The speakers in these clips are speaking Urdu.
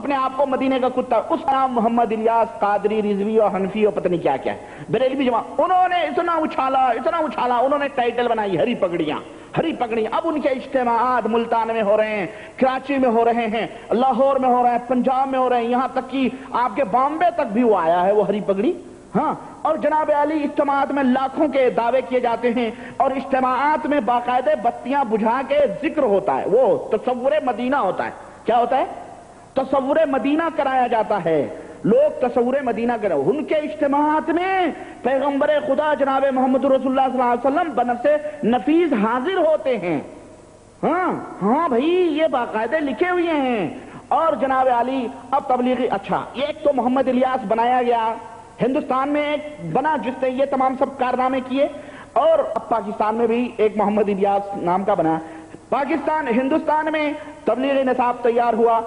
اپنے آپ کو مدینے کا کتا، اس کا نام محمد الیاس قادری رضوی اور حنفی اور پتہ نہیں کیا کیا ہے، بریلوی جماعت، انہوں نے اتنا اچھالا، انہوں نے ٹائٹل بنائی ہری پگڑیاں۔ اب ان کے اجتماعات ملتان میں ہو رہے ہیں، کراچی میں ہو رہے ہیں، لاہور میں ہو رہے ہیں، پنجاب میں ہو رہے ہیں، یہاں تک کہ آپ کے بامبے تک بھی وہ آیا ہے وہ ہری پگڑی۔ ہاں، اور جناب علی اجتماعات میں لاکھوں کے دعوے کیے جاتے ہیں، اور اجتماعات میں باقاعدہ بتیاں بجھا کے ذکر ہوتا ہے، وہ تصور مدینہ ہوتا ہے۔ کیا ہوتا ہے؟ تصور مدینہ کرایا جاتا ہے، لوگ تصور مدینہ کریں۔ ان کے اجتماعات میں پیغمبر خدا جناب محمد رسول اللہ صلی اللہ علیہ وسلم بنفس نفیس حاضر ہوتے ہیں۔ ہاں بھائی، یہ باقاعدہ لکھے ہوئے ہیں۔ اور جناب علی اب تبلیغی، اچھا ایک تو محمد الیاس بنایا گیا، ہندوستان میں ایک بنا جس نے یہ تمام سب کارنامے کیے، اور اب پاکستان میں بھی ایک محمد الیاس نام کا بنا۔ ہندوستان میں تبلیغی نصاب تیار ہوا،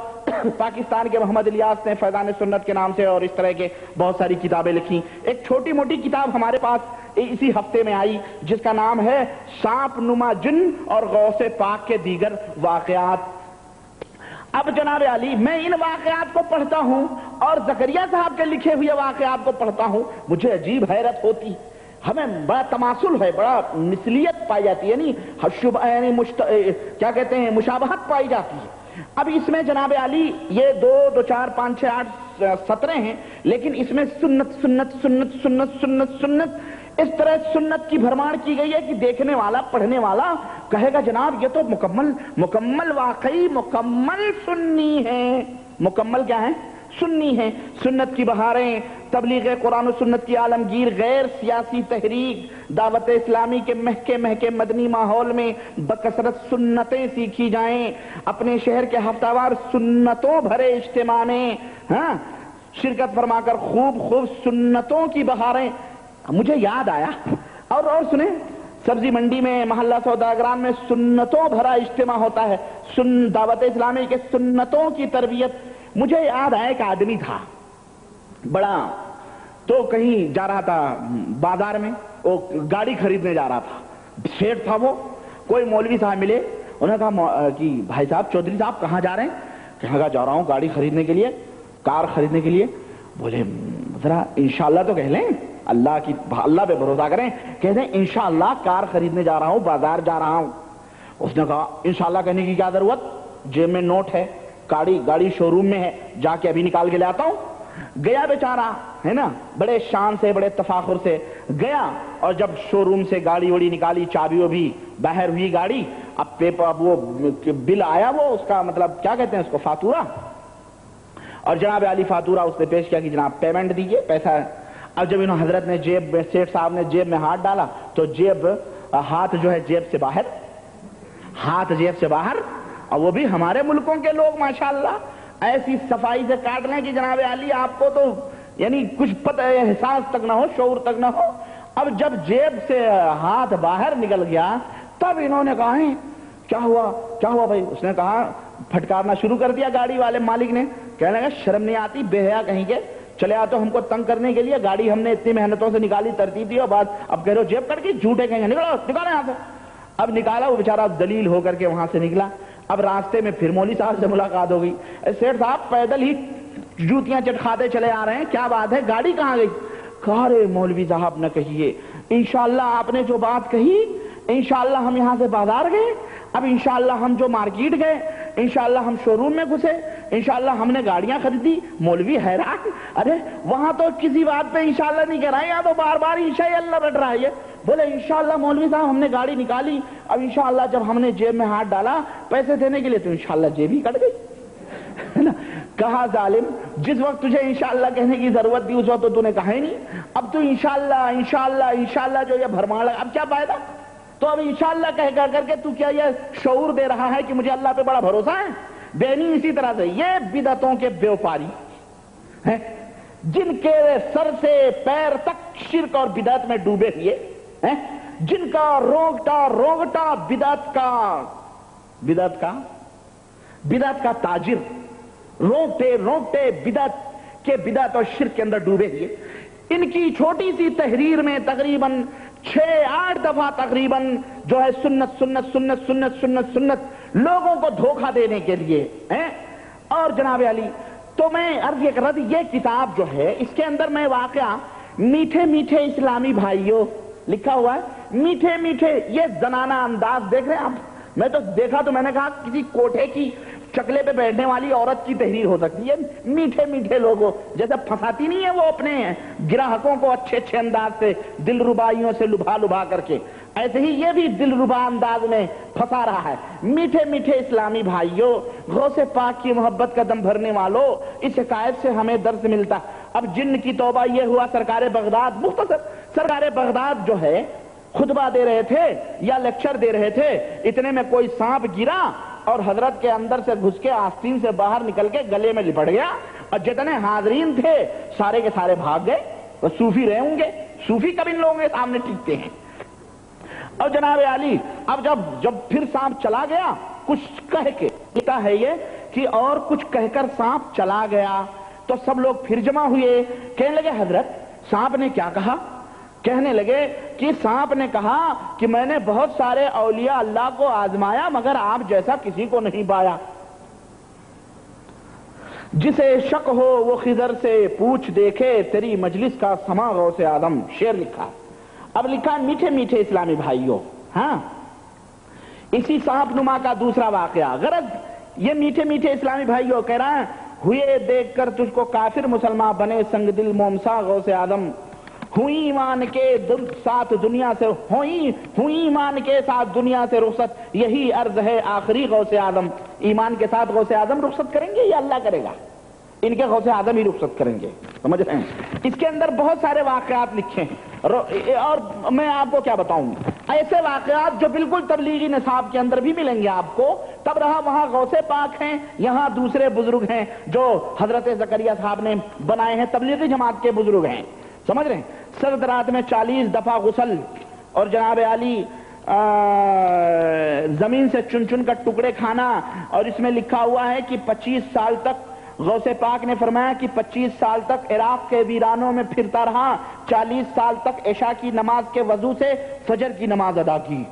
پاکستان کے محمد الیاس نے فیضان سنت کے نام سے اور اس طرح کے بہت ساری کتابیں لکھی۔ ایک چھوٹی موٹی کتاب ہمارے پاس اسی ہفتے میں آئی جس کا نام ہے سانپ نما جن اور غوث پاک کے دیگر واقعات۔ اب جناب علی میں ان واقعات کو پڑھتا ہوں اور زکریا صاحب کے لکھے ہوئے واقعات کو پڑھتا ہوں، مجھے عجیب حیرت ہوتی، ہمیں بڑا تماثل ہے، بڑا مثلیت پائی جاتی ہے، یعنی کیا کہتے ہیں، مشابہت پائی جاتی ہے۔ اب اس میں جناب علی یہ 2 4 5 6 8 17 ہیں، لیکن اس میں سنت سنت سنت سنت سنت سنت اس طرح سنت کی بھرمار کی گئی ہے کہ دیکھنے والا پڑھنے والا کہے گا جناب یہ تو مکمل واقعی مکمل سنی ہے۔ مکمل کیا ہے؟ سنی ہے۔ سنت کی بہاریں، تبلیغ قرآن و سنت کی عالمگیر، غیر سیاسی تحریک، دعوت اسلامی کے مہکے مدنی ماحول میں بکثرت سنتیں سیکھی جائیں، اپنے شہر کے ہفتہ وار سنتوں بھرے اجتماع میں شرکت فرما کر خوب سنتوں کی بہاریں۔ مجھے یاد آیا، اور سنیں، سبزی منڈی میں، محلہ سوداگران میں سنتوں بھرا اجتماع ہوتا ہے، دعوت اسلامی کے سنتوں کی تربیت۔ مجھے یاد آیا ایک آدمی تھا بڑا، تو کہیں جا رہا تھا بازار میں، وہ گاڑی خریدنے جا رہا تھا، سیٹ تھا وہ، کوئی مولوی صاحب ملے، انہوں نے کہا کہ بھائی صاحب چودھری صاحب کہاں جا رہے ہیں؟ کہا جا رہا ہوں گاڑی خریدنے کے لیے، کار خریدنے کے لیے۔ بولے ذرا انشاءاللہ تو کہہ لیں، اللہ پہ بھروسہ کریں، کہہ دیں انشاءاللہ کار خریدنے جا رہا ہوں، بازار جا رہا ہوں۔ اس نے کہا انشاءاللہ کہنے کی کیا ضرورت، جیب میں نوٹ ہے، گاڑی شو روم میں ہے، جا کے ابھی نکال کے لے آتا ہوں۔ گیا بیچارہ، ہے نا، بڑے شان سے بڑے تفاخر سے گیا، اور جب شو روم سے گاڑی وڑی نکالی، چابی بھی باہر ہوئی گاڑی، اب وہ بل آیا، وہ اس کا مطلب کیا کہتے ہیں اس کو، فاتورہ، اور جناب علی فاتورہ اس نے پیش کیا کہ جناب پیمنٹ دیجئے، پیسہ ہے۔ اب جب انہوں حضرت نے جیب میں، سیٹھ صاحب نے جیب میں ہاتھ ڈالا تو ہاتھ جو ہے جیب سے باہر، ہاتھ جیب سے باہر، اور وہ بھی ہمارے ملکوں کے لوگ ماشاءاللہ ایسی صفائی سے کاٹ لیں کہ جناب علی آپ کو تو یعنی کچھ پتہ احساس تک نہ ہو، شعور تک نہ ہو۔ اب جب جیب سے ہاتھ باہر نکل گیا تب انہوں نے کہا کیا ہوا بھائی؟ اس نے کہا، پھٹکارنا شروع کر دیا گاڑی والے مالک نے، کہنے لگا شرم نہیں آتی، بے حیا کہیں کے، چلے آ تو ہم کو تنگ کرنے کے لیے، گاڑی ہم نے اتنی محنتوں سے نکالی، ترتیب دی، اور بعد اب کہہ رہے ہو جیب کٹ گئی، جھوٹے کہیں نکالو یہاں سے۔ اب نکالا، وہ بیچارہ دلیل ہو کر کے وہاں سے نکلا۔ اب راستے میں پھر مولوی صاحب سے ملاقات ہو گئی، سیٹھ صاحب پیدل ہی جوتیاں چٹکھاتے چلے آ رہے ہیں، کیا بات ہے، گاڑی کہاں گئی؟ کہا رے مولوی صاحب نہ کہیے، انشاءاللہ آپ نے جو بات کہی، انشاءاللہ ہم یہاں سے بازار گئے، اب انشاءاللہ ہم جو مارکیٹ گئے، انشاءاللہ ہم شو روم میں گھسے، انشاءاللہ ہم نے گاڑیاں خریدی۔ مولوی حیران، ارے وہاں تو کسی بات پہ انشاءاللہ نہیں کہہ رہا ہے، یہاں تو بار بار انشاء اللہ رٹ رہا ہے۔ بولے انشاءاللہ مولوی صاحب ہم نے گاڑی نکالی، اب انشاءاللہ جب ہم نے جیب میں ہاتھ ڈالا پیسے دینے کے لیے تو انشاءاللہ جیب ہی کٹ گئی، ہے نا۔ کہا ظالم، جس وقت تجھے انشاءاللہ کہنے کی ضرورت تھی اس وقت تو نے کہا ہی نہیں، اب تو انشاءاللہ جو یہ بھرماڑ ہے، اب کیا فائدہ؟ تو اب انشاءاللہ کہہ کر کے تو کیا یہ شعور دے رہا ہے کہ مجھے اللہ پہ بڑا بھروسہ ہے؟ بینی اسی طرح سے یہ بدعتوں کے بیوپاری ہیں، جن کے سر سے پیر تک شرک اور بدعت میں ڈوبے ہوئے ہیں، جن کا رونگٹا بدعت کا تاجر، رونگٹے بدعت اور شرک کے اندر ڈوبے ہوئے، ان کی چھوٹی سی تحریر میں تقریباً 6-8 دفعہ تقریباً جو ہے سنت لوگوں کو دھوکہ دینے کے لیے ہیں۔ اور جناب علی تو میں عرض یہ کر رہا تھا یہ کتاب جو ہے اس کے اندر میں واقعہ میٹھے میٹھے اسلامی بھائیوں لکھا ہوا ہے, میٹھے میٹھے, یہ زنانہ انداز دیکھ رہے ہیں آپ, میں تو دیکھا تو میں نے کہا کسی کوٹھے کی چکلے پہ بیٹھنے والی عورت کی تحریر ہو سکتی ہے. میٹھے میٹھے لوگوں جیسے پھنساتی نہیں ہے وہ اپنے گراہکوں کو اچھے اچھے انداز سے دل ربائیوں سے لبھا لبھا کر کے, ایسے ہی یہ بھی دل ربا انداز میں پھنسا رہا ہے. میٹھے میٹھے اسلامی بھائیوں, غوث پاک کی محبت کا دم بھرنے والوں, اس حکایت سے ہمیں درس ملتا. اب جن کی توبہ یہ ہوا, سرکار بغداد, مختصر سرکار بغداد جو ہے خطبہ دے رہے تھے یا لیکچر دے رہے تھے, اتنے میں کوئی سانپ گرا اور حضرت کے اندر سے گھس کے آستین سے باہر نکل کے گلے میں لپٹ گیا, اور جتنے حاضرین تھے سارے کے سارے بھاگ گئے. وہ صوفی رہے ہوں گے, صوفی کب ان لوگوں کے سامنے ٹکتے ہیں. اور جناب علی اب جب پھر سانپ چلا گیا کچھ کہہ کے, کہتا ہے یہ کہ اور کچھ کہہ کر سانپ چلا گیا, تو سب لوگ پھر جمع ہوئے, کہنے لگے حضرت سانپ نے کیا کہا. کہنے لگے کہ سانپ نے کہا کہ میں نے بہت سارے اولیاء اللہ کو آزمایا مگر آپ جیسا کسی کو نہیں پایا. جسے شک ہو وہ خضر سے پوچھ دیکھے, تیری مجلس کا سما غوث آدم. شعر لکھا. اب لکھا میٹھے میٹھے اسلامی بھائیوں. ہاں, اسی سانپ نما کا دوسرا واقعہ. غرض یہ میٹھے میٹھے اسلامی بھائیوں کہہ رہا ہے, ہوئے دیکھ کر تجھ کو کافر مسلمان بنے سنگ دل مومسا غوث آدم. ہوئی ایمان کے ساتھ دنیا سے, ہوئی ایمان کے ساتھ دنیا سے رخصت, یہی عرض ہے آخری غوث آدم. ایمان کے ساتھ غوث آدم رخصت کریں گے یا اللہ کرے گا؟ ان کے غوث آدم ہی رخصت کریں گے. سمجھ رہے ہیں؟ اس کے اندر بہت سارے واقعات لکھے ہیں, اور میں آپ کو کیا بتاؤں, ایسے واقعات جو بالکل تبلیغی نصاب کے اندر بھی ملیں گے آپ کو. تب رہا وہاں غوث پاک ہیں, یہاں دوسرے بزرگ ہیں جو حضرت زکریا صاحب نے بنائے ہیں, تبلیغی جماعت کے بزرگ ہیں. سمجھ رہے ہیں؟ سرد رات میں 40 دفعہ غسل, اور جناب علی زمین سے چن چن کر ٹکڑے کھانا. اور اس میں لکھا ہوا ہے کہ 25 سال تک غوث پاک نے فرمایا کہ 25 سال تک عراق کے ویرانوں میں پھرتا رہا, 40 سال تک عشاء کی نماز کے وضو سے فجر کی نماز ادا کی.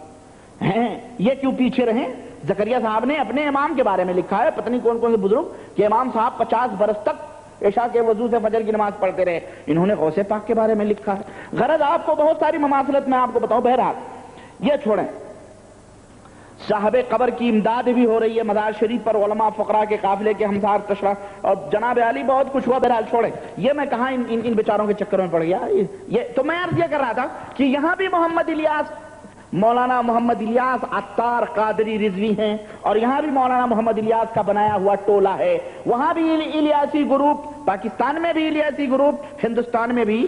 یہ کیوں پیچھے رہیں؟ زکریا صاحب نے اپنے امام کے بارے میں لکھا ہے, پتہ نہیں کون کون سے بزرگ, کہ امام صاحب 50 برس تک عشاء کے وضو سے فجر کی نماز پڑھتے رہے. انہوں نے غوث پاک کے بارے میں لکھا ہے. غرض آپ کو بہت ساری مماثلت میں آپ کو بتاؤں. بہرحال یہ چھوڑیں, صاحب قبر کی امداد بھی ہو رہی ہے, مزار شریف پر علماء فقراء کے قافلے کے ہمسار تشریح, اور جناب علی بہت کچھ ہوا. بہرحال چھوڑیں, یہ میں کہاں ان بیچاروں کے چکر میں پڑ گیا. یہ تو میں عرض یہ کر رہا تھا کہ یہاں بھی محمد الیاس, مولانا محمد الیاس عطار قادری رضوی ہیں, اور یہاں بھی مولانا محمد الیاس کا بنایا ہوا ٹولہ ہے. وہاں بھی الیاسی گروپ, پاکستان میں بھی الیاسی گروپ, ہندوستان میں بھی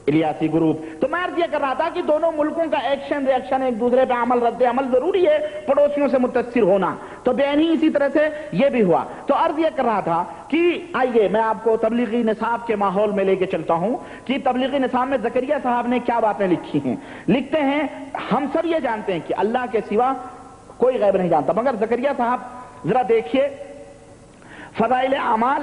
الیاسی گروپ. تو میں عرض یہ کر رہا تھا کہ دونوں ملکوں کا ایکشن ری ایکشن, ایک دوسرے پہ عمل رد عمل ضروری ہے, پڑوسیوں سے متاثر ہونا. تو بین ہی اسی طرح سے یہ بھی ہوا. تو عرض یہ کر رہا تھا کہ آئیے میں آپ کو تبلیغی نصاب کے ماحول میں لے کے چلتا ہوں کہ تبلیغی نصاب میں زکریا صاحب نے کیا باتیں لکھی ہیں. لکھتے ہیں, ہم سب یہ جانتے ہیں کہ اللہ کے سوا کوئی غیب نہیں جانتا, مگر زکریا صاحب ذرا دیکھیے فضائل اعمال.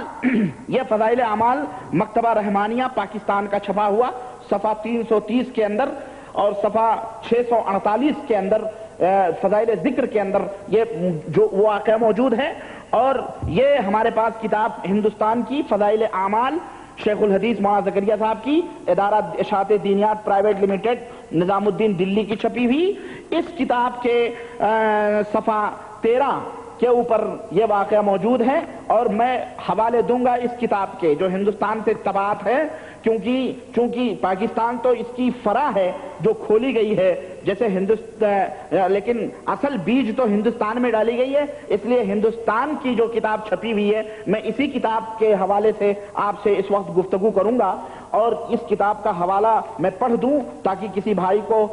یہ فضائل اعمال مکتبہ رحمانیہ پاکستان کا چھپا ہوا, صفحہ 330 کے اندر اور صفحہ 648 کے اندر فضائل ذکر کے اندر یہ جو واقعہ موجود ہے. اور یہ ہمارے پاس کتاب ہندوستان کی فضائل اعمال شیخ الحدیث مولانا زکریا صاحب کی, ادارہ اشاعت دینیات پرائیویٹ لمیٹڈ, نظام الدین دلی کی چھپی ہوئی. اس کتاب کے صفحہ 13 کے اوپر یہ واقعہ موجود ہے, اور میں حوالے دوں گا اس کتاب کے جو ہندوستان سے طباعت ہے, چونکہ پاکستان تو اس کی فرع ہے جو کھولی گئی ہے جیسے لیکن اصل بیج تو ہندوستان میں ڈالی گئی ہے, اس لیے ہندوستان کی جو کتاب چھپی ہوئی ہے میں اسی کتاب کے حوالے سے آپ سے اس وقت گفتگو کروں گا. اور اس کتاب کا حوالہ میں پڑھ دوں تاکہ کسی بھائی کو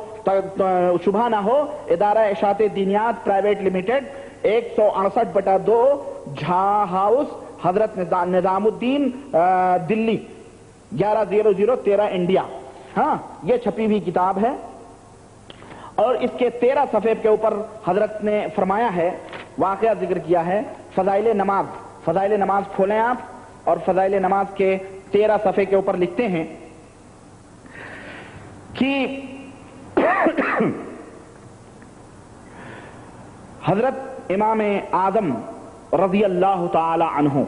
شبہ نہ ہو. ادارہ اشاعت دینیات پرائیویٹ لمیٹڈ, 168/2 جھا ہاؤس, حضرت نظام الدین دلی, 110013 انڈیا. ہاں, یہ چھپی ہوئی کتاب ہے, اور اس کے 13 صفحے کے اوپر حضرت نے فرمایا ہے, واقعہ ذکر کیا ہے فضائل نماز. فضائل نماز کھولیں آپ, اور فضائل نماز کے 13 صفحے کے اوپر لکھتے ہیں کہ حضرت امام اعظم رضی اللہ تعالی عنہ,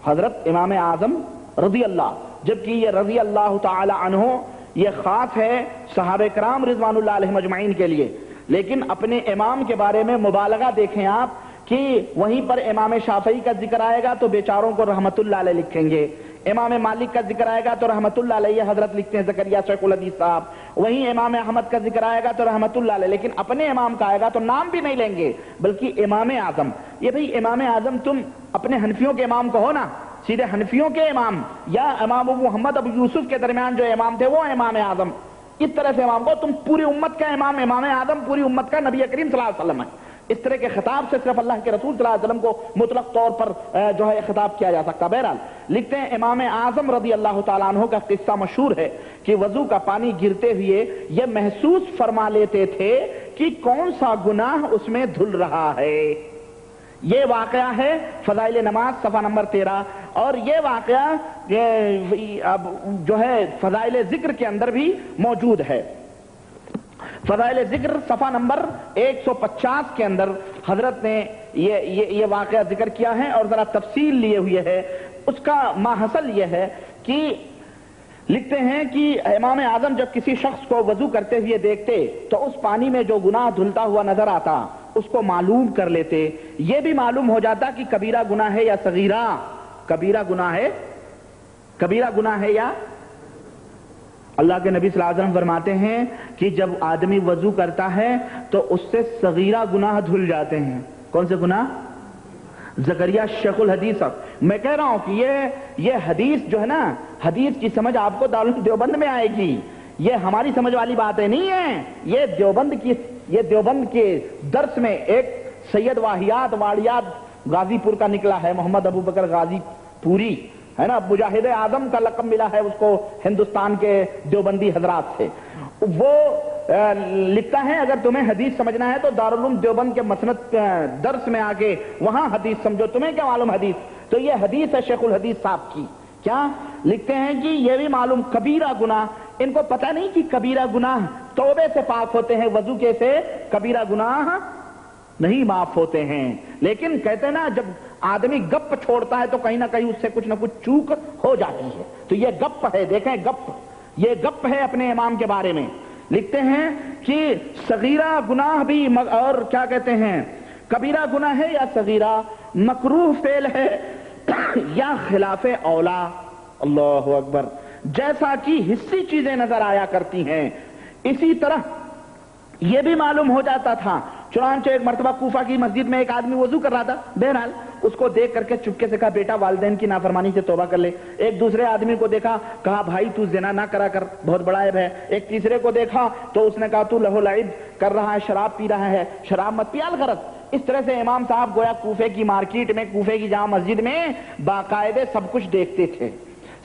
حضرت امام اعظم رضی اللہ، جبکہ یہ رضی اللہ تعالی عنہ یہ خاص ہے صحابہ کرام رضوان اللہ علیہم اجمعین کے لیے، لیکن اپنے امام کے بارے میں مبالغہ دیکھیں آپ کہ وہیں پر امام شافعی کا ذکر آئے گا تو بیچاروں کو رحمت اللہ علیہ لکھیں گے، امام مالک کا ذکر آئے گا تو رحمت اللہ علیہ حضرت لکھتے ہیں زکریا شیخ الحدیث صاحب، وہیں امام احمد کا ذکر آئے گا تو رحمت اللہ علیہ، لیکن اپنے امام کا آئے گا تو نام بھی نہیں لیں گے بلکہ امام اعظم۔ یہ بھئی امام اعظم تم اپنے حنفیوں کے امام کہو نا، سیدھے حنفیوں کے امام یا امام ابو محمد ابو یوسف کے درمیان جو امام تھے وہ امام اعظم، اس طرح سے امام کو تم پوری امت کا امام، امام اعظم پوری امت کا نبی کریم صلی اللہ علیہ وسلم ہے۔ اس طرح کے خطاب سے صرف اللہ کے رسول صلی اللہ علیہ وسلم کو مطلق طور پر جو ہے خطاب کیا جا سکتا۔ بہرحال لکھتے ہیں امام اعظم رضی اللہ تعالیٰ عنہ کا قصہ مشہور ہے کہ وضو کا پانی گرتے ہوئے یہ محسوس فرما لیتے تھے کہ کون سا گناہ اس میں دھل رہا ہے۔ یہ واقعہ ہے فضائل نماز صفحہ نمبر 13، اور یہ واقعہ اب جو ہے فضائل ذکر کے اندر بھی موجود ہے۔ فضائل ذکر صفحہ نمبر 150 کے اندر حضرت نے یہ واقعہ ذکر کیا ہے اور ذرا تفصیل لیے ہوئے ہے۔ اس کا ماحصل یہ ہے کہ لکھتے ہیں کہ امام اعظم جب کسی شخص کو وضو کرتے ہوئے دیکھتے تو اس پانی میں جو گناہ دھلتا ہوا نظر آتا اس کو معلوم کر لیتے، یہ بھی معلوم ہو جاتا کہ کبیرہ گناہ ہے یا صغیرہ، کبیرہ گناہ ہے یا۔ اللہ کے نبی صلی اللہ علیہ وسلم فرماتے ہیں کہ جب آدمی وضو کرتا ہے تو اس سے صغیرہ گناہ دھل جاتے ہیں۔ کون سے گناہ؟ زکریا شیخ الحدیث۔ میں کہہ رہا ہوں کہ یہ حدیث جو ہے نا، حدیث کی سمجھ آپ کو دارالعلوم دیوبند میں آئے گی، یہ ہماری سمجھ والی باتیں نہیں ہیں، یہ دیوبند کے درس میں ایک سید واڑیات غازی پور کا نکلا ہے، محمد ابو بکر غازی پوری ہے نا، مجاہد اعظم کا لقب ملا ہے اس کو ہندوستان کے دیوبندی حضرات سے۔ وہ لکھتا ہے اگر تمہیں حدیث سمجھنا ہے تو دارالعلوم دیوبند کے مسند درس میں آ کے وہاں حدیث سمجھو، تمہیں کیا معلوم حدیث؟ تو یہ حدیث ہے شیخ الحدیث صاحب کی۔ کیا لکھتے ہیں کہ یہ بھی معلوم کبیرہ گناہ، ان کو پتہ نہیں کہ کبیرہ گناہ توبے سے پاک ہوتے ہیں، وضو کے سے کبیرہ گناہ نہیں معاف ہوتے ہیں، لیکن کہتے ہیں نا جب آدمی گپ چھوڑتا ہے تو کہیں نہ کہیں اس سے کچھ نہ کچھ چوک ہو جاتی ہے، تو یہ گپ ہے، دیکھیں گپ، یہ گپ ہے اپنے امام کے بارے میں۔ لکھتے ہیں کہ صغیرہ گناہ بھی اور کیا کہتے ہیں، کبیرہ گناہ ہے یا صغیرہ، مکروہ فعل ہے یا خلاف اولا، اللہ اکبر، جیسا کہ حصی چیزیں نظر آیا کرتی ہیں اسی طرح یہ بھی معلوم ہو جاتا تھا۔ چنانچہ ایک مرتبہ کوفہ کی مسجد میں ایک آدمی وضو کر رہا تھا، بہرحال اس کو دیکھ کر کے چپکے سے کہا بیٹا والدین کی نافرمانی سے توبہ کر لے۔ ایک دوسرے آدمی کو دیکھا، کہا بھائی تو زنا نہ کرا کر، بہت بڑا عیب ہے۔ ایک تیسرے کو دیکھا تو اس نے کہا تو لہو لعب کر رہا ہے، شراب پی رہا ہے، شراب مت پی الغرض۔ اس طرح سے امام صاحب گویا کوفے کی مارکیٹ میں، کوفے کی جامع مسجد میں باقاعدے سب کچھ دیکھتے تھے،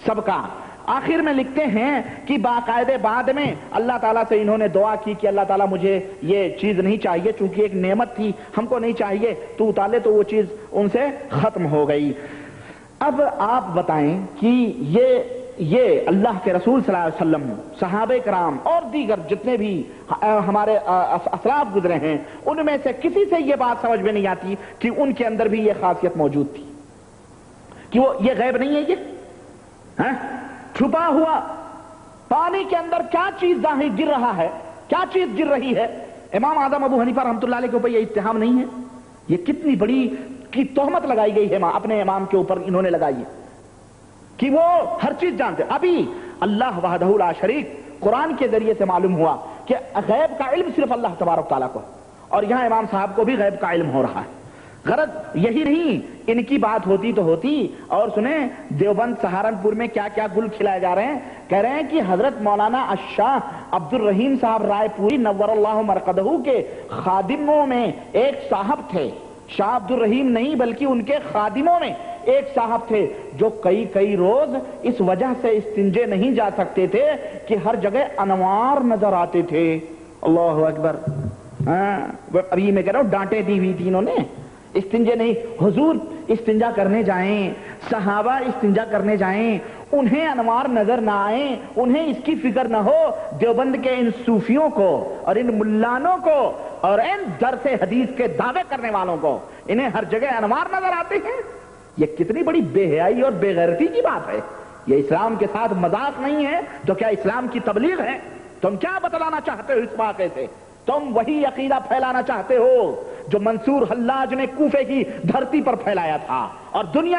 سب کا۔ آخر میں لکھتے ہیں کہ باقاعدے بعد میں اللہ تعالیٰ سے انہوں نے دعا کی کہ اللہ تعالیٰ مجھے یہ چیز نہیں چاہیے، چونکہ ایک نعمت تھی ہم کو نہیں چاہیے، تو اتارے، تو وہ چیز ان سے ختم ہو گئی۔ اب آپ بتائیں کہ یہ اللہ کے رسول صلی اللہ علیہ وسلم، صحابہ کرام اور دیگر جتنے بھی ہمارے اسلاف گزرے ہیں ان میں سے کسی سے یہ بات سمجھ میں نہیں آتی کہ ان کے اندر بھی یہ خاصیت موجود تھی، کہ وہ یہ غیب نہیں ہے، یہ چھپا ہوا پانی کے اندر کیا چیز ظاہر گر رہا ہے، کیا چیز گر رہی ہے۔ امام اعظم ابو حنیفہ رحمۃ اللہ علیہ کے اوپر یہ اتہام نہیں ہے، یہ کتنی بڑی کی تہمت لگائی گئی ہے اپنے امام کے اوپر، انہوں نے لگائی ہے کہ وہ ہر چیز جانتے۔ ابھی اللہ وحدہ لا شریک قرآن کے ذریعے سے معلوم ہوا کہ غیب کا علم صرف اللہ تبارک تعالیٰ کو، اور یہاں امام صاحب کو بھی غیب کا علم ہو رہا ہے۔ غرض یہی نہیں، ان کی بات ہوتی تو ہوتی، اور سنیں دیوبند سہارنپور میں کیا کیا گل کھلائے جا رہے ہیں۔ کہہ رہے ہیں کہ حضرت مولانا الشاہ عبد الرحیم صاحب رائے پوری نور اللہ مرقدہ کے خادموں میں ایک صاحب تھے، شاہ عبد الرحیم نہیں بلکہ ان کے خادموں میں ایک صاحب تھے جو کئی روز اس وجہ سے استنجے نہیں جا سکتے تھے کہ ہر جگہ انوار نظر آتے تھے۔ اللہ اکبر۔ ابھی میں کہہ رہا ہوں ڈانٹیں دی ہوئی تھی انہوں نے، استنجے نہیں، حضور استنجا کرنے جائیں، صحابہ استنجا کرنے جائیں، انہیں انوار نظر نہ آئیں، انہیں اس کی فکر نہ ہو، دیوبند کے ان صوفیوں کو اور ان ملانوں کو اور ان درس حدیث کے دعوے کرنے والوں کو انہیں ہر جگہ انوار نظر آتے ہیں۔ یہ کتنی بڑی بے حیائی اور بے غیرتی کی بات ہے. یہ اسلام کے ساتھ مذاق نہیں ہے تو کیا اسلام کی تبلیغ ہے؟ تم کیا بتلانا چاہتے ہو اس واقعے سے؟ تم وہی عقیدہ پھیلانا چاہتے ہو جو منصور حلاج نے کوفے کی دھرتی پر پھیلایا تھا اور دنیا